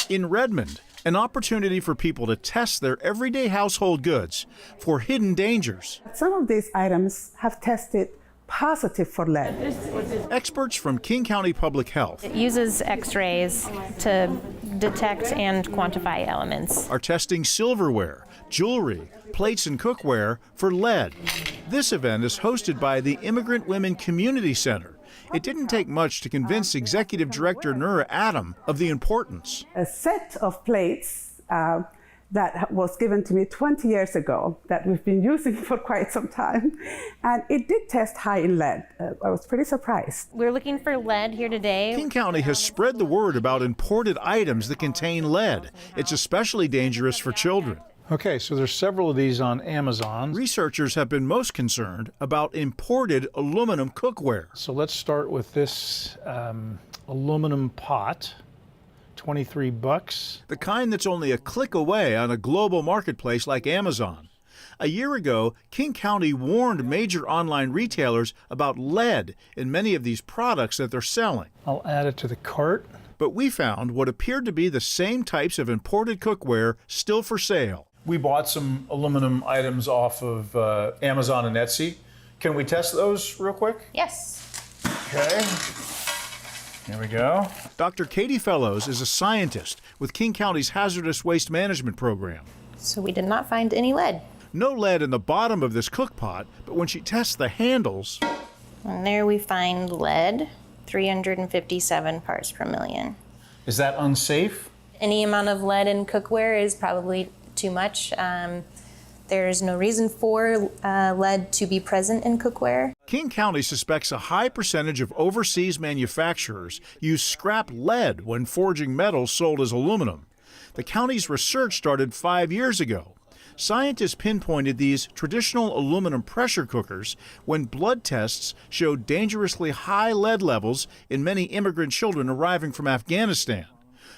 In Redmond, an opportunity for people to test their everyday household goods for hidden dangers. Some of these items have tested positive for lead. Experts from King County Public Health It uses X-rays to detect and quantify elements. are testing silverware, jewelry, plates, and cookware for lead. This event is hosted by the Immigrant Women Community Center. It didn't take much to convince Executive Director Nura Adam of the importance. A set of plates that was given to me 20 years ago that we've been using for quite some time, and it did test high in lead. I was pretty surprised. We're looking for lead here today. King County has spread the word about imported items that contain lead. It's especially dangerous for children. Okay, so there's several of these on Amazon. Researchers have been most concerned about imported aluminum cookware. So let's start with this aluminum pot, 23 bucks. The kind that's only a click away on a global marketplace like Amazon. A year ago, King County warned major online retailers about lead in many of these products that they're selling. I'll add it to the cart. But we found what appeared to be the same types of imported cookware still for sale. We bought some aluminum items off of Amazon and Etsy. Can we test those real quick? Yes. Okay. Here we go. Dr. Katie Fellows is a scientist with King County's Hazardous Waste Management Program. So we did not find any lead. No lead in the bottom of this cookpot, but when she tests the handles, And there we find lead, 357 parts per million. Is that unsafe? Any amount of lead in cookware is probably too much. There's no reason for lead to be present in cookware. King County suspects a high percentage of overseas manufacturers use scrap lead when forging metals sold as aluminum. The county's research started 5 years ago. Scientists pinpointed these traditional aluminum pressure cookers when blood tests showed dangerously high lead levels in many immigrant children arriving from Afghanistan.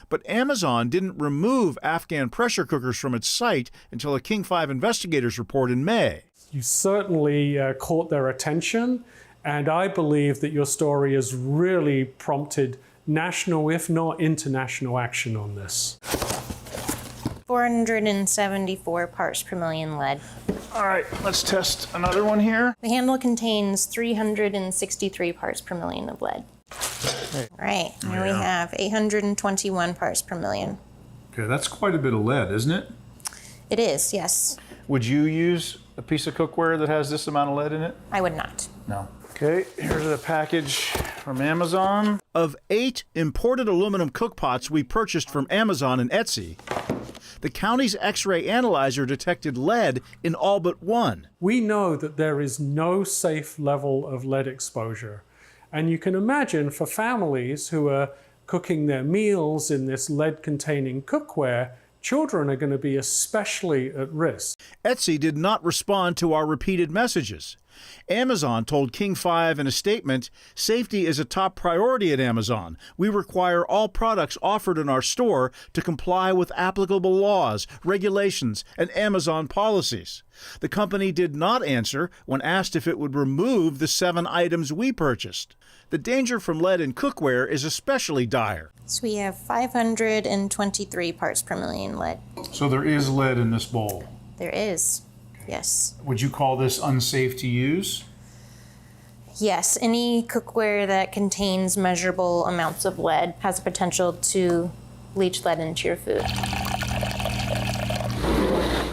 But Amazon didn't remove Afghan pressure cookers from its site until a King 5 investigators report in May. You certainly caught their attention, and I believe that your story has really prompted national, if not international, action on this. 474 parts per million lead. All right, let's test another one here. The handle contains 363 parts per million of lead. All right, here we have 821 parts per million. Okay, that's quite a bit of lead, isn't it? It is, yes. Would you use a piece of cookware that has this amount of lead in it? I would not. No. Okay, here's a package from Amazon. Of 8 imported aluminum cookpots we purchased from Amazon and Etsy, the county's X-ray analyzer detected lead in all but 1. We know that there is no safe level of lead exposure. And you can imagine for families who are cooking their meals in this lead-containing cookware, children are going to be especially at risk. Etsy did not respond to our repeated messages. Amazon told King 5 in a statement, "Safety is a top priority at Amazon. We require all products offered in our store to comply with applicable laws, regulations, and Amazon policies." The company did not answer when asked if it would remove the 7 items we purchased. The danger from lead in cookware is especially dire. So we have 523 parts per million lead. So there is lead in this bowl. There is, yes. Would you call this unsafe to use? Yes, any cookware that contains measurable amounts of lead has the potential to leach lead into your food.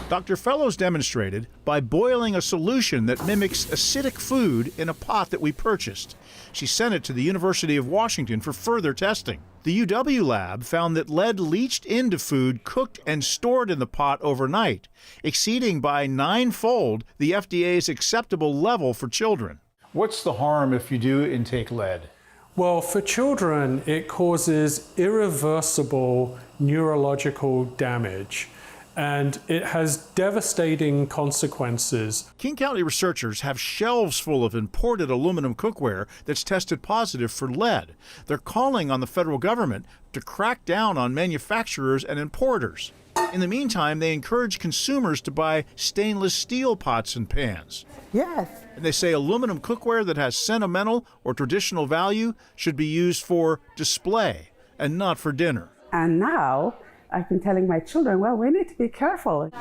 Dr. Fellows demonstrated by boiling a solution that mimics acidic food in a pot that we purchased. She sent it to the University of Washington for further testing. The UW lab found that lead leached into food cooked and stored in the pot overnight, exceeding by 9-fold the FDA's acceptable level for children. What's the harm if you do intake lead? Well, for children, it causes irreversible neurological damage, and it has devastating consequences. King County researchers have shelves full of imported aluminum cookware that's tested positive for lead. They're calling on the federal government to crack down on manufacturers and importers. In the meantime, they encourage consumers to buy stainless steel pots and pans. Yes. And they say aluminum cookware that has sentimental or traditional value should be used for display and not for dinner. And now I've been telling my children, well, we need to be careful.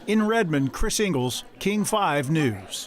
In Redmond, Chris Ingalls, King 5 News.